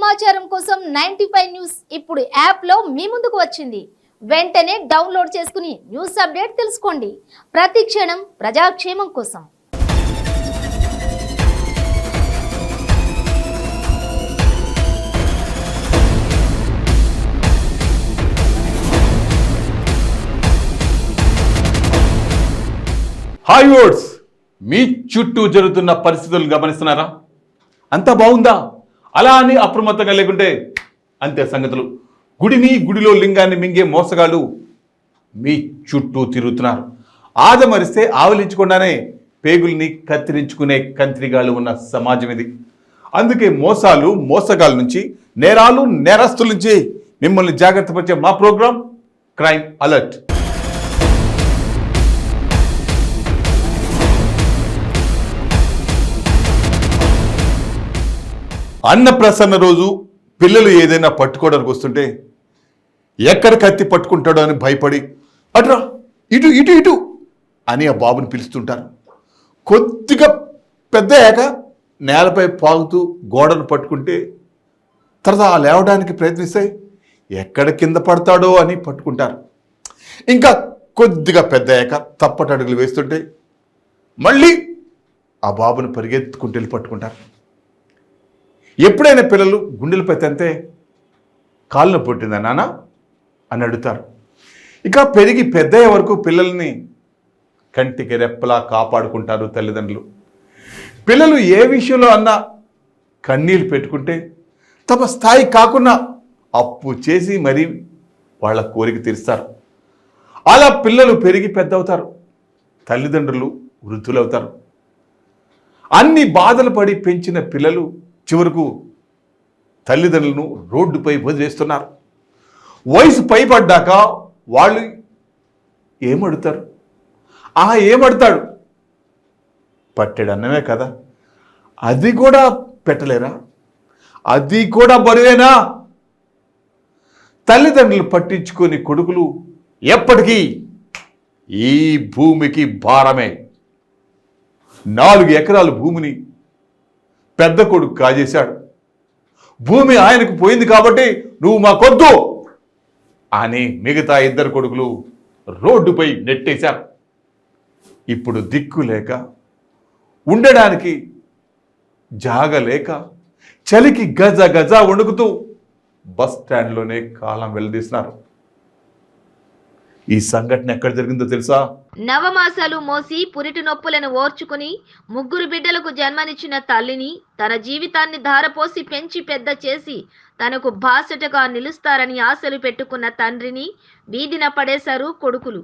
సమాచారం కోసం 95 న్యూస్ ఇప్పుడు యాప్లో మీ ముందుకు వచ్చింది. వెంటనే డౌన్లోడ్ చేసుకుని న్యూస్ అప్డేట్ తెలుసుకోండి. ప్రతి క్షణం ప్రజాక్షేమం కోసం. హాయ్ వర్డ్స్, మీ చుట్టూ జరుగుతున్న పరిస్థితులను గమనిస్తున్నారా? అంతా బాగుందా? అలా అని అప్రమత్తంగా లేకుంటే అంతే సంగతులు. గుడిలో లింగాన్ని మింగే మోసగాళ్ళు మీ చుట్టూ తిరుగుతున్నారు. ఆదమరిస్తే ఆవలించకుండానే పేగుల్ని కత్తిరించుకునే కంత్రిగాళ్ళు ఉన్న సమాజం ఇది. అందుకే మోసగాళ్ళ నుంచి, నేరస్తుల నుంచి మిమ్మల్ని జాగ్రత్త పరిచే మా ప్రోగ్రాం క్రైమ్ అలర్ట్. అన్నప్రసన్న రోజు పిల్లలు ఏదైనా పట్టుకోవడానికి వస్తుంటే ఎక్కడ కత్తి పట్టుకుంటాడో అని భయపడి అట్రా ఇటు ఇటు ఇటు అని ఆ బాబుని పిలుస్తుంటారు. కొద్దిగా పెద్దయ్యాక నేలపై పాగుతూ గోడను పట్టుకుంటే తర్వాత లేవడానికి ప్రయత్నిస్తాయి, ఎక్కడ కింద పడతాడో అని పట్టుకుంటారు. ఇంకా కొద్దిగా పెద్దయ్యాక తప్పటడుగులు వేస్తుంటే మళ్ళీ ఆ బాబుని పరిగెత్తుకుంటూ వెళ్ళి పట్టుకుంటారు. ఎప్పుడైనా పిల్లలు గుండెలపై తంతే కాళ్ళను పుట్టిందా నాన్న అని అడుగుతారు. ఇక పెరిగి పెద్దయ్యే వరకు పిల్లల్ని కంటికి రెప్పలా కాపాడుకుంటారు తల్లిదండ్రులు. పిల్లలు ఏ విషయంలో అన్నా కన్నీళ్ళు పెట్టుకుంటే తమ స్థాయి కాకుండా అప్పు చేసి మరీ వాళ్ళ కోరిక తీరుస్తారు. అలా పిల్లలు పెరిగి పెద్ద అవుతారు, తల్లిదండ్రులు వృద్ధులవుతారు. అన్ని బాధలు పడి పెంచిన పిల్లలు చివరకు తల్లిదండ్రులను రోడ్డుపై వదిలేస్తున్నారు. వయసు పైపడ్డాక వాళ్ళు ఏమడుతారు? ఏమడతాడు? పట్టెడు అన్నమే కదా, అది కూడా పెట్టలేరా? అది కూడా బరువేనా? తల్లిదండ్రులు పట్టించుకొని కొడుకులు ఎప్పటికీ ఈ భూమికి భారమే. 4 ఎకరాల భూమిని పెద్ద కొడుకు కాజేశాడు. భూమి ఆయనకు పోయింది కాబట్టి నువ్వు మాకొద్దు అని మిగతా 2 కొడుకులు రోడ్డుపై నెట్టేశారు. ఇప్పుడు దిక్కు లేక, ఉండడానికి జాగలేక, చలికి గజ వణుకుతూ బస్ స్టాండ్లోనే కాలం వెళ్లదీస్తున్నారు. ఈ సంఘటన ఎక్కడ జరిగిందో తెలుసా? నవమాసాలు మోసి పురిటి నొప్పులను ఓర్చుకుని 3 బిడ్డలకు జన్మనిచ్చిన తల్లిని, తన జీవితాన్ని ధారపోసి పెంచి పెద్ద చేసి తనకు బాసటగా నిలుస్తారని ఆశలు పెట్టుకున్న తండ్రిని వీధిన పడేశారు కొడుకులు.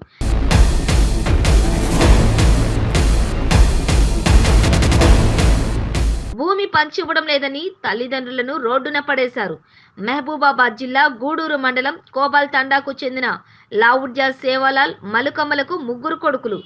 భూమి పంచివ్వడం లేదని తల్లిదండ్రులను రోడ్డున పడేశారు. మహబూబాబాద్ జిల్లా గూడూరు మండలం కోబాల్ తండాకు చెందిన లావుడ్జా సేవాలాల్ మలుకమ్మలకు 3 కొడుకులు.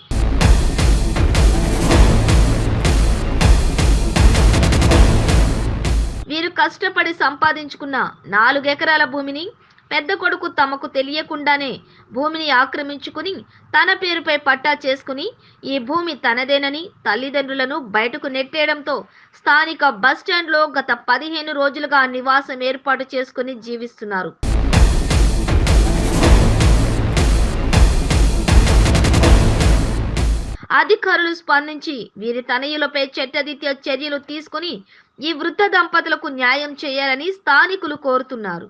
వీరు కష్టపడి సంపాదించుకున్న 4 ఎకరాల భూమిని పెద్ద కొడుకు తమకు తెలియకుండానే భూమిని ఆక్రమించుకుని తన పేరుపై పట్టా చేసుకుని ఈ భూమి తనదేనని తల్లిదండ్రులను బయటకు నెట్టేయడంతో స్థానిక బస్టాండ్లో గత 15 రోజులుగా నివాసం ఏర్పాటు చేసుకుని జీవిస్తున్నారు. అధికారులు స్పందించి వీరి తనయులపై చట్టరీత్యా చర్యలు తీసుకుని ఈ వృద్ధ దంపతులకు న్యాయం చేయాలని స్థానికులు కోరుతున్నారు.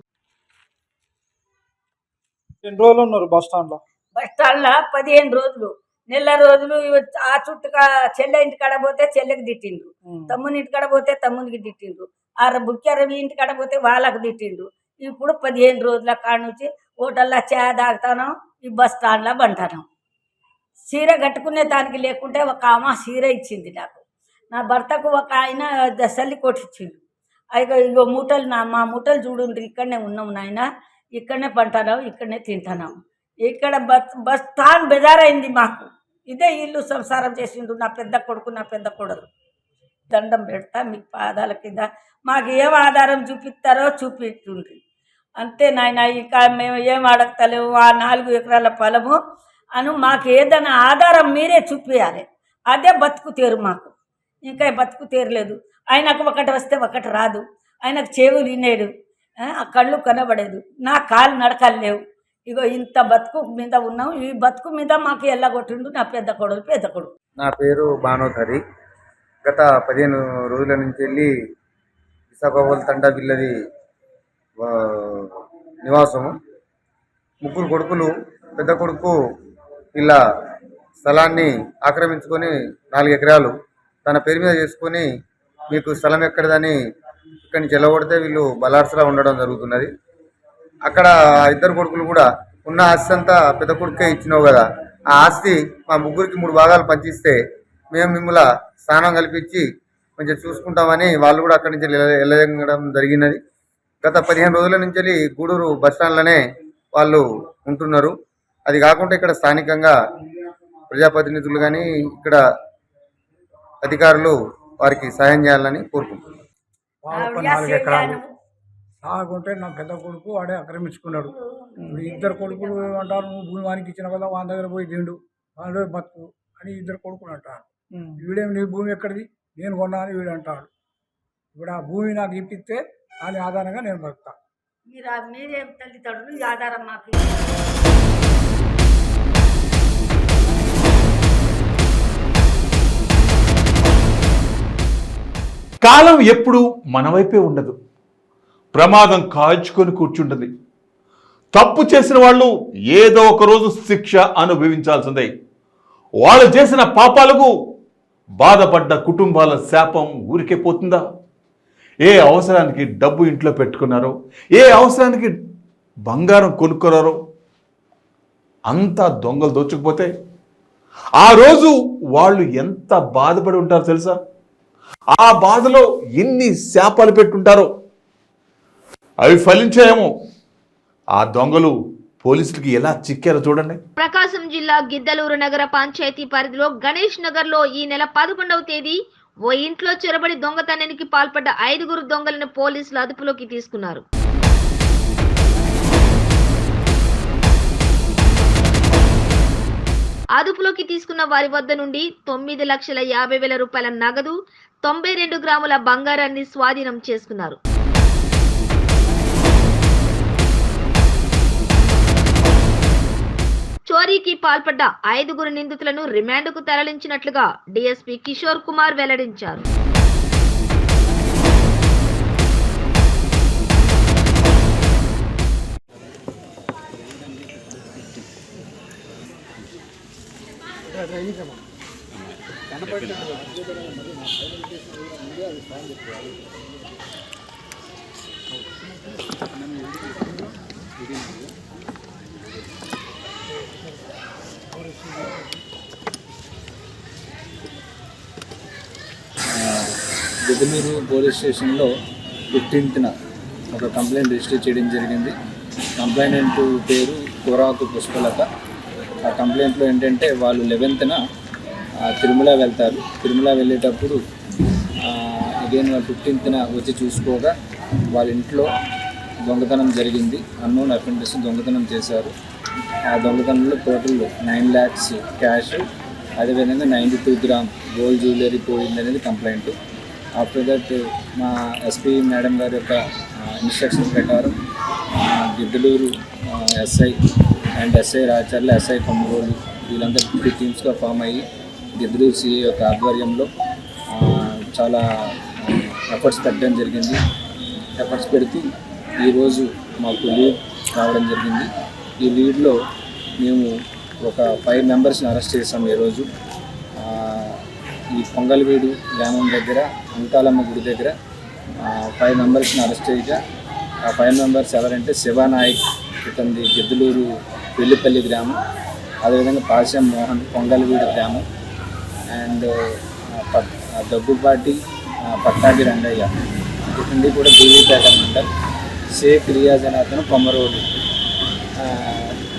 2 రోజులు ఉన్నారు బస్ స్టాండ్లో 15 రోజులు, నెల రోజులు. ఆ చుట్టూ చెల్లె ఇంటి కాడ పోతే చెల్లెకి తిట్టిండ్రు, తమ్ముని ఇంటి కాడ పోతే తమ్మునికి తిట్టిండ్రు, బుక్కెరవి ఇంటి కాడ పోతే వాళ్ళకు తిట్టిండ్రు. ఇప్పుడు 15 రోజుల కాడ నుంచి హోటల్లో చాయ్ తాగుతాను, ఈ బస్ స్టాండ్లో బంటాను. చీర కట్టుకునే దానికి లేకుంటే ఒక ఆమె చీర ఇచ్చింది నాకు. నా భర్తకు ఒక ఆయన దశల్లి కొట్టించిండు. ఇగో మూటలు మా మూటలు చూడుండ్రి, ఇక్కడనే ఉన్నాం నాయన, ఇక్కడనే పంటున్నాం, ఇక్కడనే తింటున్నాం. ఇక్కడ బస్ స్టాండ్ బెజారైంది మాకు. ఇదే ఇల్లు సంసారం చేసిండు నా పెద్ద కొడుకు, నా పెద్ద కొడుకు. దండం పెడతా మీ పాదాల కింద, మాకు ఏం ఆధారం చూపిస్తారో చూపిస్తుండ్రి అంతే నాయన. ఇక మేము ఏం అడగతలేము. ఆ 4 ఎకరాల పొలము అను మాకు ఏదైనా ఆధారం మీరే చూపించాలి. అదే బతుకు తీరు మాకు, ఇంకా బతుకు తీరలేదు. ఆయనకు ఒకటి వస్తే ఒకటి రాదు. ఆయనకు చెవులు వినేడు, ఆ కళ్ళు కనబడేదు, నా కాలు నడకలు లేవు. ఇగో ఇంత బతుకు మీద ఉన్నాం. ఈ బతుకు మీద మాకు ఎల్లగొట్టిండు నా పెద్ద కొడుకు. నా పేరు భానోధరి. గత 15 రోజుల నుంచి వెళ్ళి విశాఖపట్నం తండా బిల్లది నివాసము. 3 కొడుకులు. పెద్ద కొడుకు వీళ్ళ స్థలాన్ని ఆక్రమించుకొని 4 ఎకరాలు తన పేరు మీద చేసుకొని, మీకు స్థలం ఎక్కడదని ఇక్కడి నుంచి వెళ్ళగొడితే వీళ్ళు బలార్సలా ఉండడం జరుగుతున్నది. అక్కడ 2 కొడుకులు కూడా ఉన్న ఆస్తి అంతా పెద్ద కొడుకే ఇచ్చినావు కదా, ఆ ఆస్తి మా 3కి 3 భాగాలు పంచిస్తే మేము మిమ్మల్ని స్థానం కల్పించి కొంచెం చూసుకుంటామని వాళ్ళు కూడా అక్కడి నుంచి వెళ్ళడం జరిగినది. గత 15 రోజుల నుంచి గూడూరు బస్టాండ్లోనే వాళ్ళు ఉంటున్నారు. అది కాకుండా ఇక్కడ స్థానికంగా ప్రజాప్రతినిధులు కానీ ఇక్కడ అధికారులు వారికి సహాయం చేయాలని కోరుకుంటున్నారు. 4 ఎకరాలు సాగుంటే నా పెద్ద కొడుకు వాడే ఆక్రమించుకున్నాడు. ఇప్పుడు 2 కొడుకులు ఏమంటారు, నువ్వు భూమి వానికి ఇచ్చిన కదా, వాని దగ్గర పోయి తిండు, వాడు బతుకు అని 2 కొడుకులు అంటారు. వీడేమి నీ భూమి ఎక్కడిది, నేను కొన్నా అని వీడు అంటాడు. ఇప్పుడు ఆ భూమి నాకు ఇప్పిస్తే దాని ఆధారంగా నేను బతుకుతా. మీరే తల్లిదండ్రులు ఆధారం మాకు. కాలం ఎప్పుడు మన వైపే ఉండదు. ప్రమాదం కాల్చుకొని కూర్చుంటుంది. తప్పు చేసిన వాళ్ళు ఏదో ఒక రోజు శిక్ష అనుభవించాల్సిందే. వాళ్ళు చేసిన పాపాలకు బాధపడ్డ కుటుంబాల శాపం ఊరికే పోతుందా? ఏ అవసరానికి డబ్బు ఇంట్లో పెట్టుకున్నారో, ఏ అవసరానికి బంగారం కొనుక్కున్నారో అంతా దొంగలు దోచుకుపోతే ఆ రోజు వాళ్ళు ఎంత బాధపడి ఉంటారో తెలుసా? ఆ బాధలో ఎన్ని శాపాలు పెట్టుంటారో. అవి ఫలించాయేమో. ఆ దొంగలు పోలీసులకి ఎలా చిక్కారో చూడండి. ప్రకాశం జిల్లా గిద్దలూరు నగర పంచాయతీ పరిధిలో గణేష్ నగర్ లో ఈ నెల 11వ తేదీ ఓ ఇంట్లో చొరబడి దొంగతనానికి పాల్పడ్డ 5 దొంగలను పోలీసులు అదుపులోకి తీసుకున్నారు. అదుపులోకి తీసుకున్న వారి వద్ద నుండి 9,50,000 రూపాయల నగదు, 92 గ్రాముల బంగారాన్ని స్వాధీనం చేసుకున్నారు. చోరీకి పాల్పడ్డ 5 నిందితులను రిమాండ్కు తరలించినట్లుగా డీఎస్పీ కిషోర్ కుమార్ వెల్లడించారు. గిద్దలూరు పోలీస్ స్టేషన్లో 15న ఒక కంప్లైంట్ రిజిస్టర్ చేయడం జరిగింది. కంప్లైంట్ పేరు కురాకు పుష్పలత. ఆ కంప్లైంట్లో ఏంటంటే వాళ్ళు 11న తిరుమల వెళ్తారు. తిరుమల వెళ్ళేటప్పుడు అగైన్ 15న వచ్చి చూసుకోగా వాళ్ళ ఇంట్లో దొంగతనం జరిగింది. అన్నోన్ అఫెండర్స్ దొంగతనం చేశారు. ఆ దొంగతనంలో టోటల్ 9 lakhs క్యాష్, అదేవిధంగా 92 గ్రామ్ గోల్డ్ జ్యువెలరీ పోయిందనేది కంప్లైంట్. ఆఫ్టర్ దట్ మా ఎస్పీ మేడం గారి యొక్క ఇన్స్ట్రక్షన్ ప్రకారం Giddalur SI and SI Racherla, SI Komarolu వీళ్ళంతా 2 టీమ్స్గా ఫామ్ అయ్యి గిద్దలూరు సిఐ యొక్క ఆధ్వర్యంలో చాలా ఎఫర్ట్స్ పెట్టడం జరిగింది. ఎఫర్ట్స్ పెడుతూ ఈరోజు మాకు లీడ్ రావడం జరిగింది. ఈ లీడ్లో మేము ఒక 5 మెంబర్స్ని అరెస్ట్ చేసాం. ఈరోజు ఈ పొంగల్వీడు గ్రామం దగ్గర అంకాలమ్మ గుడి దగ్గర 5 మెంబర్స్ని అరెస్ట్ చేయగా ఆ 5 మెంబర్స్ ఎవరంటే శివానాయక్, ఇతనిది గిద్దలూరు వెల్లిపల్లి గ్రామం, అదేవిధంగా పాశం మోహన్ పొంగల్వీడు గ్రామం, అండ్ దగ్గుపాటి పట్టాటి రంగయ్య, ఇతనిది కూడా దేవీపేట మండల్, షేక్ రియాజ్ అనే అతను కొమ్మరోలు,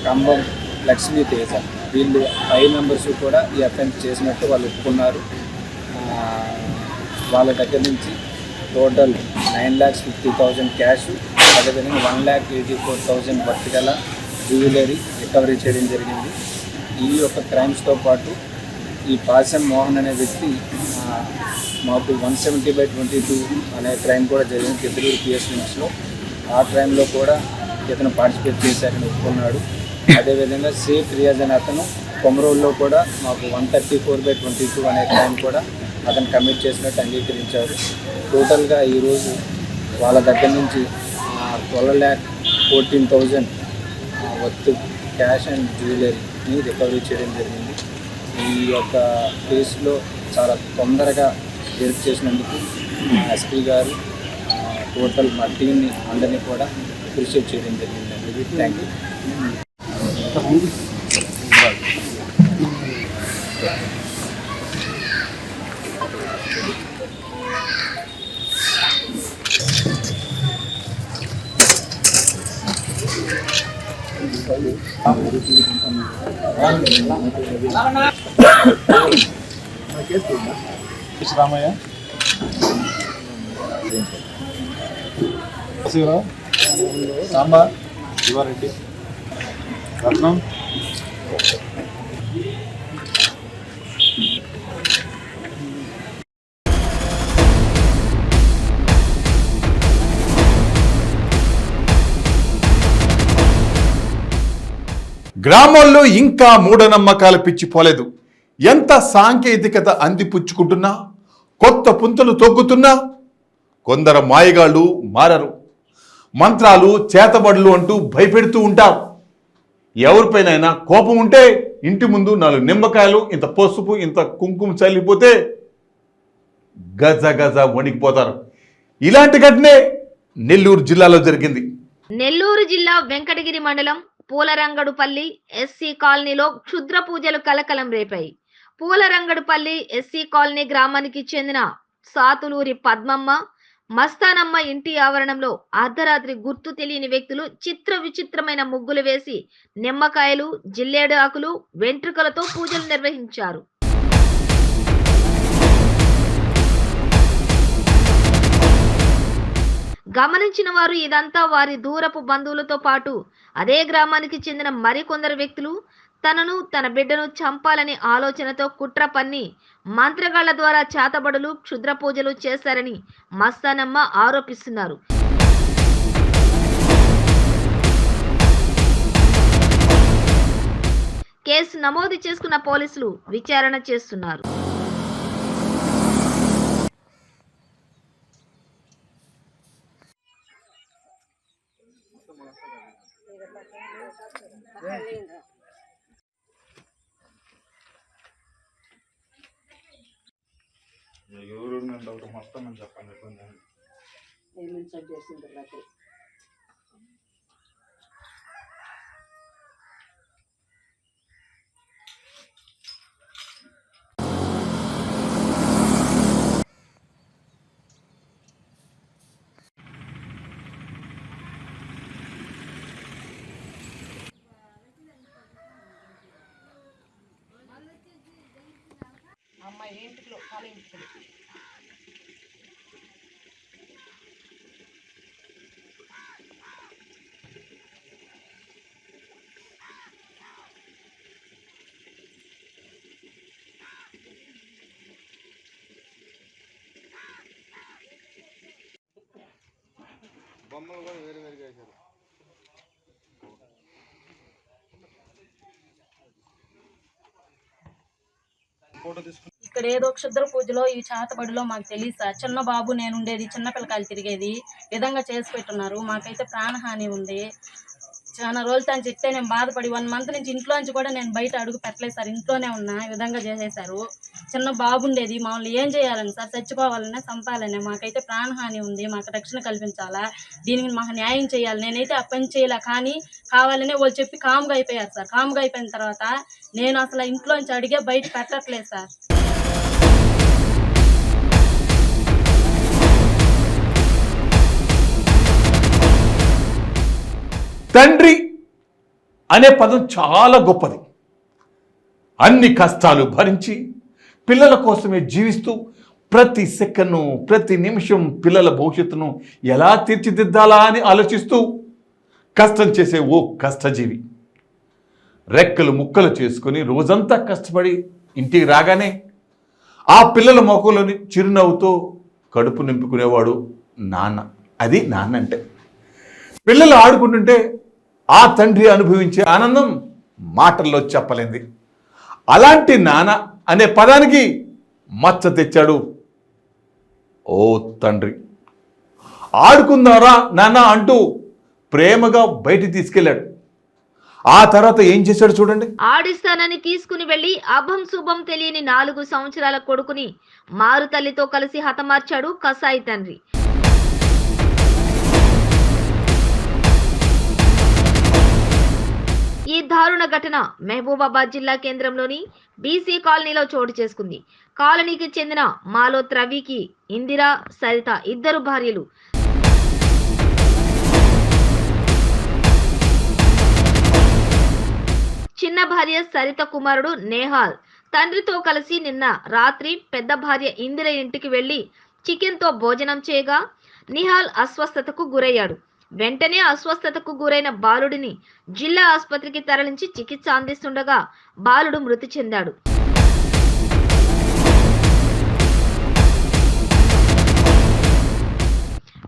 కంబం లక్ష్మీ తేజ. వీళ్ళు 5 మెంబర్స్ కూడా ఈ అఫెన్స్ చేసినట్టు వాళ్ళు ఒప్పుకున్నారు. వాళ్ళ దగ్గర నుంచి టోటల్ 9,50,000 క్యాష్, అదేవిధంగా 1,84,000 వర్త్ గల జ్యువెలరీ రికవరీ చేయడం జరిగింది. ఈ యొక్క క్రైమ్స్తో పాటు ఈ పాశం మోహన్ అనే వ్యక్తి మాకు 170/22 అనే క్రైమ్ కూడా జరిగింది పెద్దలూరు పిఎస్ లిమిట్స్లో. ఆ క్రైమ్లో కూడా ఇతను పార్టిసిపేట్ చేశారని ఒప్పుకున్నాడు. అదేవిధంగా షేక్ రియాజ్ అనే అతను కొమరోల్లో కూడా మాకు 134/22 అనే క్రైమ్ కూడా అతను కమిట్ చేసినట్టు అంగీకరించారు. టోటల్గా ఈరోజు వాళ్ళ దగ్గర నుంచి 12,14,000 వర్త్ క్యాష్ అండ్ జ్యువెలరీని రికవరీ చేయడం జరిగింది. ఈ యొక్క కేసులో చాలా తొందరగా వెరిఫై చేసినందుకు ఎస్పీ గారు టోటల్ మా టీంని అందరినీ కూడా అప్రిషియేట్ చేయడం జరిగిందండి. Thank you. రామయ్య సాంబార్ శివారెడ్డి రత్నం గ్రామాల్లో ఇంకా మూఢనమ్మకాలు పిచ్చిపోలేదు. ఎంత సాంకేతికత అందిపుచ్చుకుంటున్నా, కొత్త పుంతలు తొక్కుతున్నా కొందరు మాయగాళ్ళు మారరు. మంత్రాలు చేతబడులు అంటూ భయపెడుతూ ఉంటారు. ఎవరిపైనైనా కోపం ఉంటే ఇంటి ముందు 4 నిమ్మకాయలు, ఇంత పసుపు, ఇంత కుంకుమ చల్లిపోతే గజ గజ వణికిపోతారు. ఇలాంటి ఘటనే నెల్లూరు జిల్లాలో జరిగింది. నెల్లూరు జిల్లా వెంకటగిరి మండలం పూలరంగడుపల్లి ఎస్సీ కాలనీలో క్షుద్ర పూజలు కలకలం రేపాయి. పూలరంగడుపల్లి ఎస్సీ కాలనీ గ్రామానికి చెందిన సాతులూరి పద్మమ్మ, మస్తానమ్మ ఇంటి ఆవరణంలో అర్ధరాత్రి గుర్తు తెలియని వ్యక్తులు చిత్ర విచిత్రమైన ముగ్గులు వేసి నిమ్మకాయలు, జిల్లేడు ఆకులు, వెంట్రుకలతో పూజలు నిర్వహించారు. గమనించిన వారు ఇదంతా వారి దూరపు బంధువులతో పాటు అదే గ్రామానికి చెందిన మరికొందరు వ్యక్తులు తనను, తన బిడ్డను చంపాలని ఆలోచనతో కుట్ర పన్ని మంత్రగాళ్ల ద్వారా చేతబడులు, క్షుద్ర పూజలు చేశారని మస్తానమ్మ ఆరోపిస్తున్నారు. కేసు నమోదు చేసుకున్న పోలీసులు విచారణ చేస్తున్నారు. ఎవరు మొత్తం చెప్పండి. బొమ్మలు కూడా వేరు వేరుగా వేశారు. ఇక్కడ ఏదో క్షుద్ర పూజలో ఈ చేతబడిలో మాకు తెలియదు సార్. చిన్న బాబు నేను ఉండేది, చిన్న పిల్లకాయలు తిరిగేది విధంగా చేసి పెట్టున్నారు. మాకైతే ప్రాణహాని ఉంది. చాలా రోజులు అని చెప్తే నేను బాధపడి 1 మంత్ నుంచి ఇంట్లోంచి కూడా నేను బయట అడుగు పెట్టలేదు సార్. ఇంట్లోనే ఉన్నా. ఈ విధంగా చేసేసారు. చిన్న బాబు ఉండేది. మామూలు ఏం చేయాలని సార్? చచ్చిపోవాలనే, చంపాలనే. మాకైతే ప్రాణహాని ఉంది. మాకు రక్షణ కల్పించాలా, దీనికి మాకు న్యాయం చేయాలి. నేనైతే ఆ పని చేయలే, కానీ కావాలనే వాళ్ళు చెప్పి కామ్గా అయిపోయారు సార్. కామ్గా అయిపోయిన తర్వాత నేను అసలు ఇంట్లోంచి అడిగే బయట పెట్టట్లేదు సార్. తండ్రి అనే పదం చాలా గొప్పది. అన్ని కష్టాలు భరించి పిల్లల కోసమే జీవిస్తూ ప్రతి సెకను, ప్రతి నిమిషం పిల్లల భవిష్యత్తును ఎలా తీర్చిదిద్దాలా అని ఆలోచిస్తూ కష్టం చేసే ఓ కష్టజీవి. రెక్కలు ముక్కలు చేసుకుని రోజంతా కష్టపడి ఇంటికి రాగానే ఆ పిల్లల మొఖంలోని చిరునవ్వుతో కడుపు నింపుకునేవాడు నాన్న. అది నాన్న అంటే. పిల్లలు ఆడుకుంటుంటే ఆ తండ్రి అనుభవించే ఆనందం మాటల్లో చెప్పలేంది. అలాంటి నాన్న అనే పదానికి మచ్చ తెచ్చాడు ఓ తండ్రి. ఆడుకుందారా నాన్న అంటూ ప్రేమగా బయటికి తీసుకెళ్ళాడు. ఆ తర్వాత ఏం చేశాడు చూడండి. ఆడిస్తానని తీసుకుని వెళ్లి అభం శుభం తెలియని 4 సంవత్సరాల కొడుకుని మారు తల్లితో కలిసి హతమార్చాడు కసాయి తండ్రి. ఈ దారుణ ఘటన మహబూబాబాద్ జిల్లా కేంద్రంలోని బీసీ కాలనీలో చోటు చేసుకుంది. కాలనీకి చెందిన మాలోత్ రవికి ఇందిరా, సరిత 2 భార్యలు. చిన్న భార్య సరిత కుమారుడు నేహాల్ తండ్రితో కలిసి నిన్న రాత్రి పెద్ద భార్య ఇందిర ఇంటికి వెళ్లి చికెన్తో భోజనం చేయగా నిహాల్ అస్వస్థతకు గురయ్యాడు. వెంటనే అస్వస్థతకు గురైన బాలుడిని జిల్లా ఆసుపత్రికి తరలించి చికిత్స అందిస్తుండగా బాలుడు మృతి చెందాడు.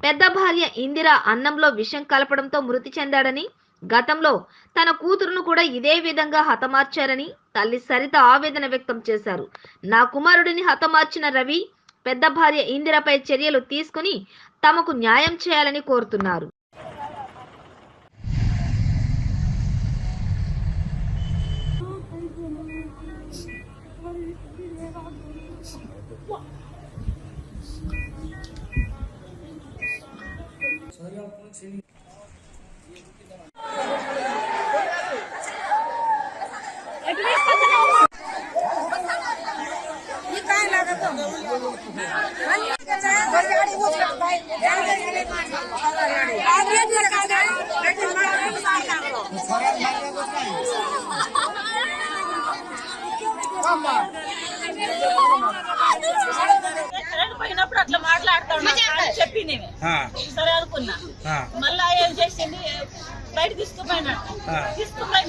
పెద్ద భార్య ఇందిర అన్నంలో విషం కలపడంతో మృతి చెందాడని, గతంలో తన కూతురును కూడా ఇదే విధంగా హతమార్చారని తల్లి సరిత ఆవేదన వ్యక్తం చేశారు. నా కుమారుడిని హతమార్చిన రవి, పెద్ద భార్య ఇందిరపై చర్యలు తీసుకుని తమకు న్యాయం చేయాలని కోరుతున్నారు. పోయినప్పుడు అట్లా మాట్లాడతాడు చెప్పి సరే అనుకున్నా. మళ్ళా ఏం చేసింది, బయట తీసుకుపోయి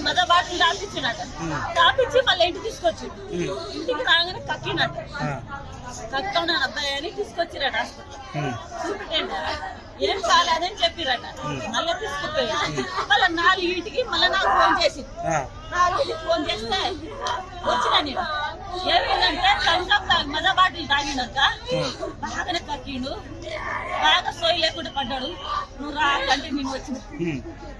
మద బాటిల్ తాపించినట్ట. తాపించి మళ్ళీ ఇంటికి తీసుకొచ్చి ఇంటికి రాగానే కక్కినట్ట. కక్కున్నా అబ్బాయి అని తీసుకొచ్చిరట హాస్పిటల్. చూపిటేంట ఏం కాలేదని చెప్పిరట. మళ్ళీ తీసుకుపోయి మళ్ళీ 4ంటికి మళ్ళీ నాకు ఫోన్ చేసింది. 4ంటికి ఫోన్ చేస్తే వచ్చినా నేను. ఏమైందంటే థమ్స్అప్ మద బాటిల్ తాగినాక బాగానే కక్కిండు, బాగా సోయి లేకుండా పడ్డాడు. నువ్వు రా అంటే నేను వచ్చిన.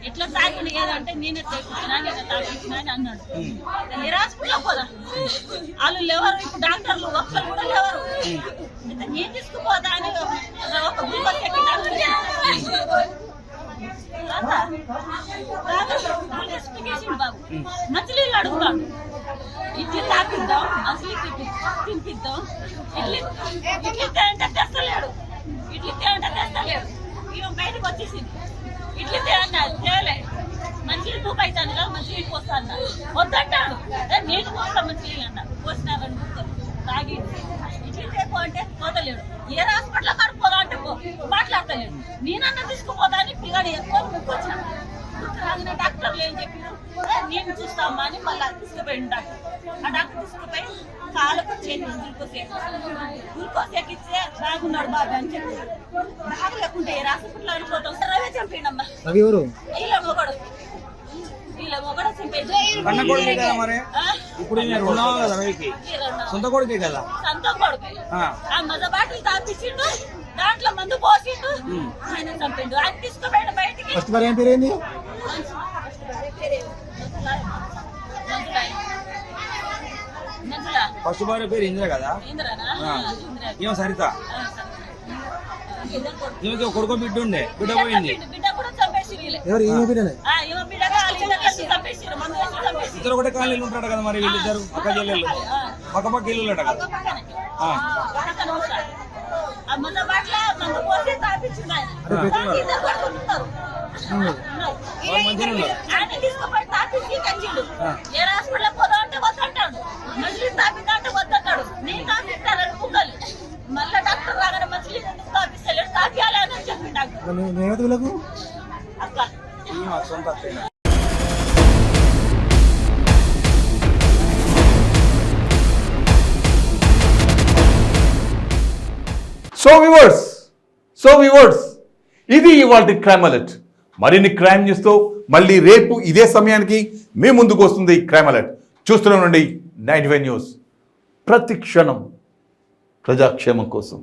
ఎట్లా తాగిండు ఏదంటే నేనే తెప్పించినా, నేనే తాగించినా అని అన్నాడు. ఏ హాస్పిటల్లో పోదా, వాళ్ళు లేవరు, ఇప్పుడు డాక్టర్లు ఒక్కరు కూడా లేవరు. నేను తీసుకుపోదా అని ఒక గ్లూకోజ్ ఎక్కి బాబు మంచినీళ్ళు అడుగుతాడు. ఇడ్లీ తాపిద్దాం, అసలు తినిపిద్దాం. ఇడ్లీ తేంటే తెస్తలేడు, ఇడ్లీ తేంటే తెస్తలేడు. ఇక బయటకు వచ్చేసింది. ఇడ్లీ తేన్నారు తేలే. మంచినీళ్ళు తూపైతాను కదా, మంచినీళ్ళు పోస్తా అన్నారు. వద్దంటాడు. నేను పోస్తా మంచినీళ్ళు అన్నాడు. పోసినారని తాగి ఇడ్లీ తేపో అంటే పోతలేడు. ఏ హాస్పిటల్ కడుపుపోదా అంటే మాట్లాడతలేడు. నేనన్నా తీసుకుపోదా అని పిల్లడు ఎక్కువ ముక్కొచ్చాను. రాగానే డాక్టర్లు ఏం చెప్పారు, నేను చూస్తామా అని మళ్ళీ తీసుకుపోయింది డాక్టర్. ఆ డాక్టర్ తీసుకుపోయి కాళ్ళకు చేతి గ్లూకోజ్ ఎక్కిస్తే బాగున్నాడు బాబు అని చెప్పి. బాగు లేకుంటే ఏ హాస్పిటల్ అనుకోతాం. రవే చంపిండమ్మా. ఇలా మొగడు సొంత కొడుకే కదా. ఆ మద బాటిల్ తాపించిండు, దాంట్లో మందు పోసిండు, ఆయన చంపిండు. ఆయన తీసుకుపోయాడు బయటికి. ఫస్ట్ భార్య పేరు ఇందిరా కదా. ఏమో సరిత. ఈమెకి కొడుకు బిడ్డ ఉండే, బిడ్డ పోయింది. ఇద్దరు ఒకటే కాలనీలు ఉంటాడు కదా మరి వీళ్ళిద్దరు అక్క చెల్లెళ్ళు. పక్క ఇల్లు కదా. మళ్ళీ డాక్టర్ రాగానే మంచి తాపిస్తలేడు, తాపియాలి అని చెప్పి డాక్టర్ అక్క. సో వివర్స్ ఇది ఇవాళ క్రైమ్ అలర్ట్. మరిన్ని క్రైమ్ న్యూస్తో మళ్ళీ రేపు ఇదే సమయానికి మీ ముందుకు వస్తుంది క్రైమ్ అలర్ట్. చూస్తూనే ఉండండి 95 న్యూస్, ప్రతి క్షణం ప్రజాక్షేమం కోసం.